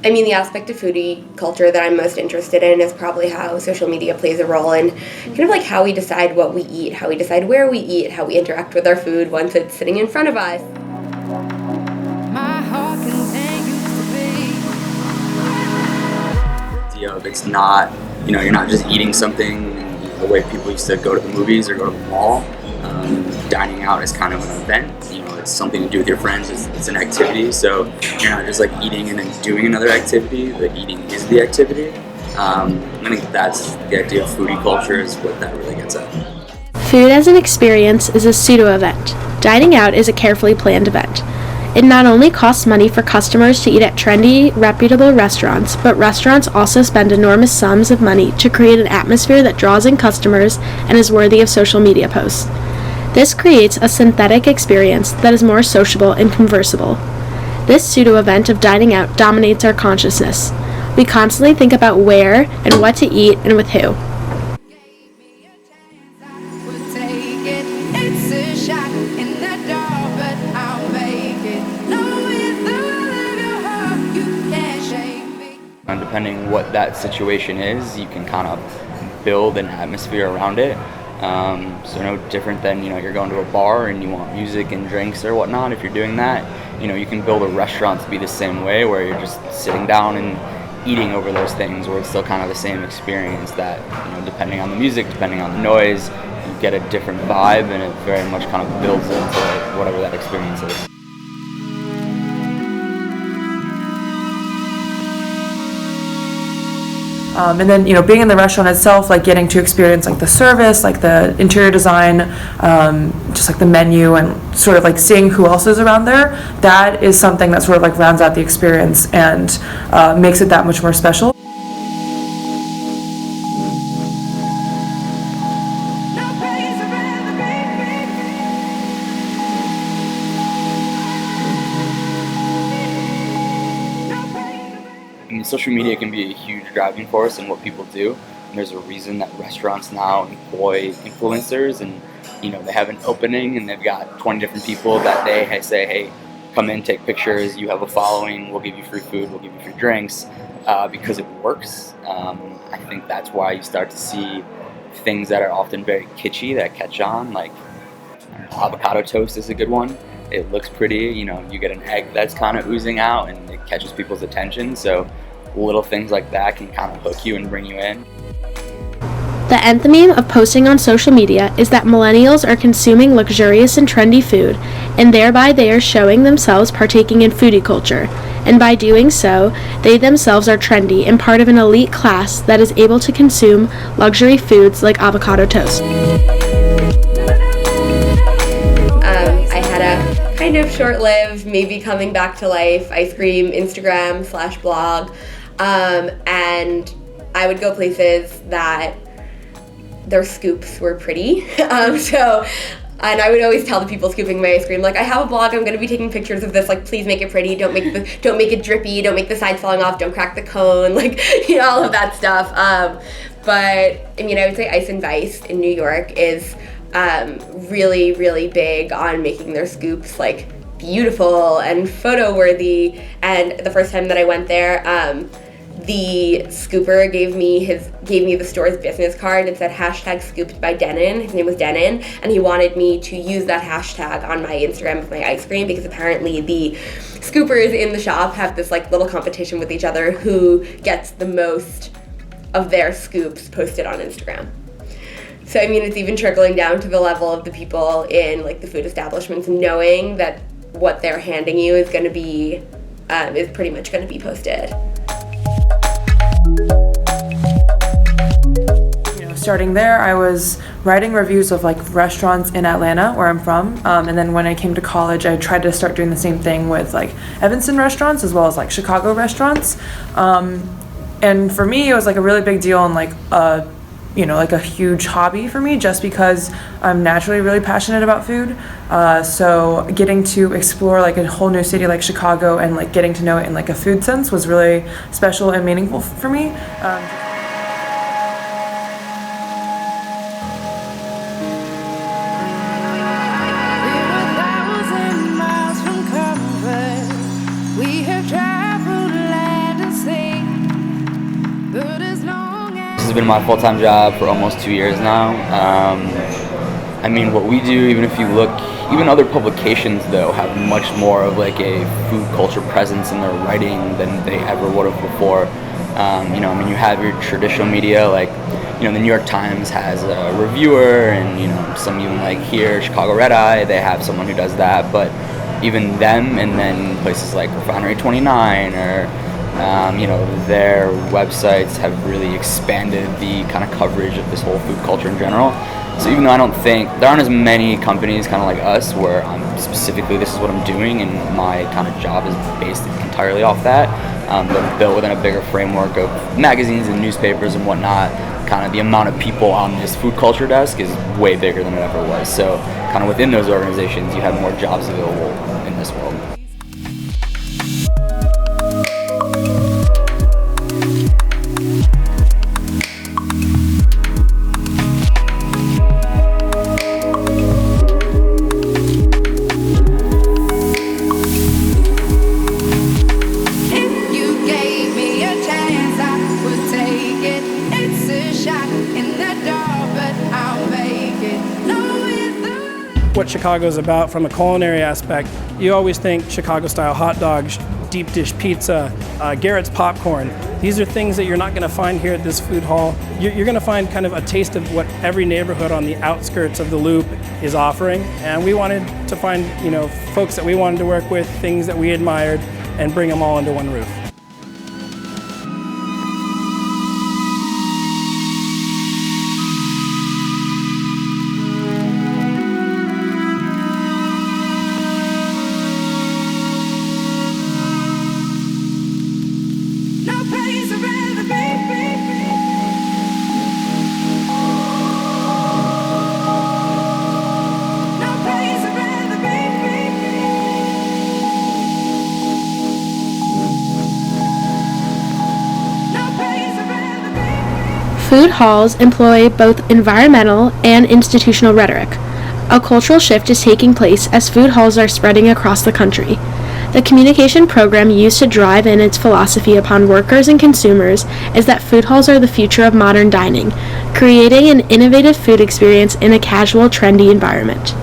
I mean, the aspect of foodie culture that I'm most interested in is probably how social media plays a role in kind of like how we decide what we eat, how we decide where we eat, how we interact with our food once it's sitting in front of us. My heart continues to beat. It's not, you're not just eating something the way people used to go to the movies or go to the mall. Dining out is kind of an event. It's something to do with your friends. It's an activity. So you're not just like eating and then doing another activity. The eating is the activity. I think that's the idea of foodie culture, is what that really gets at. Food as an experience is a pseudo-event. Dining out is a carefully planned event. It not only costs money for customers to eat at trendy, reputable restaurants, but restaurants also spend enormous sums of money to create an atmosphere that draws in customers and is worthy of social media posts. This creates a synthetic experience that is more sociable and conversable. This pseudo-event of dining out dominates our consciousness. We constantly think about where and what to eat and with who. And depending what that situation is, you can kind of build an atmosphere around it. So no different than, you're going to a bar and you want music and drinks or whatnot. If you're doing that, you can build a restaurant to be the same way, where you're just sitting down and eating over those things, where it's still kind of the same experience that, depending on the music, depending on the noise, you get a different vibe, and it very much kind of builds into whatever that experience is. And then, being in the restaurant itself, like getting to experience like the service, like the interior design, just like the menu, and sort of like seeing who else is around there, that is something that sort of like rounds out the experience and makes it that much more special. Social media can be a huge driving force in what people do, and there's a reason that restaurants now employ influencers, and they have an opening and they've got 20 different people that day say, hey, come in, take pictures, you have a following, we'll give you free food, we'll give you free drinks, because it works. I think that's why you start to see things that are often very kitschy that catch on, like avocado toast is a good one. It looks pretty, you get an egg that's kind of oozing out and it catches people's attention, so little things like that can kind of hook you and bring you in. The end theme of posting on social media is that millennials are consuming luxurious and trendy food, and thereby they are showing themselves partaking in foodie culture, and by doing so, they themselves are trendy and part of an elite class that is able to consume luxury foods like avocado toast. I had a kind of short-lived, maybe coming back to life, ice cream Instagram/blog. And I would go places that their scoops were pretty. And I would always tell the people scooping my ice cream, like, I have a blog, I'm going to be taking pictures of this, like, please make it pretty, don't make it drippy, don't make the sides falling off, don't crack the cone, like, all of that stuff. But, I would say Ice and Vice in New York is really, really big on making their scoops, like, beautiful and photo worthy. And the first time that I went there, the scooper gave me the store's business card. It said #scooped by Denon. His name was Denon, and he wanted me to use that hashtag on my Instagram with my ice cream, because apparently the scoopers in the shop have this like little competition with each other who gets the most of their scoops posted on Instagram. So it's even trickling down to the level of the people in like the food establishments knowing that what they're handing you is going to be is pretty much going to be posted. Starting there, I was writing reviews of like restaurants in Atlanta, where I'm from, and then when I came to college, I tried to start doing the same thing with like Evanston restaurants as well as like Chicago restaurants. And for me, it was like a really big deal and like like a huge hobby for me, just because I'm naturally really passionate about food. So getting to explore like a whole new city like Chicago and like getting to know it in like a food sense was really special and meaningful for me. has been my full-time job for almost 2 years now. I mean, what we do, even if you look, even other publications though have much more of like a food culture presence in their writing than they ever would have before. You have your traditional media, like, the New York Times has a reviewer, and, some even like here, Chicago Red Eye, they have someone who does that, but even them, and then places like Refinery 29 or, their websites have really expanded the kind of coverage of this whole food culture in general. So even though I don't think, there aren't as many companies kind of like us where I'm specifically, this is what I'm doing, and my kind of job is based entirely off that, but built within a bigger framework of magazines and newspapers and whatnot, kind of the amount of people on this food culture desk is way bigger than it ever was. So kind of within those organizations, you have more jobs available in this world. What Chicago's about from a culinary aspect, you always think Chicago-style hot dogs, deep dish pizza, Garrett's popcorn. These are things that you're not going to find here at this food hall. You're going to find kind of a taste of what every neighborhood on the outskirts of the Loop is offering. And we wanted to find, folks that we wanted to work with, things that we admired, and bring them all under one roof. Food halls employ both environmental and institutional rhetoric. A cultural shift is taking place as food halls are spreading across the country. The communication program used to drive in its philosophy upon workers and consumers is that food halls are the future of modern dining, creating an innovative food experience in a casual, trendy environment.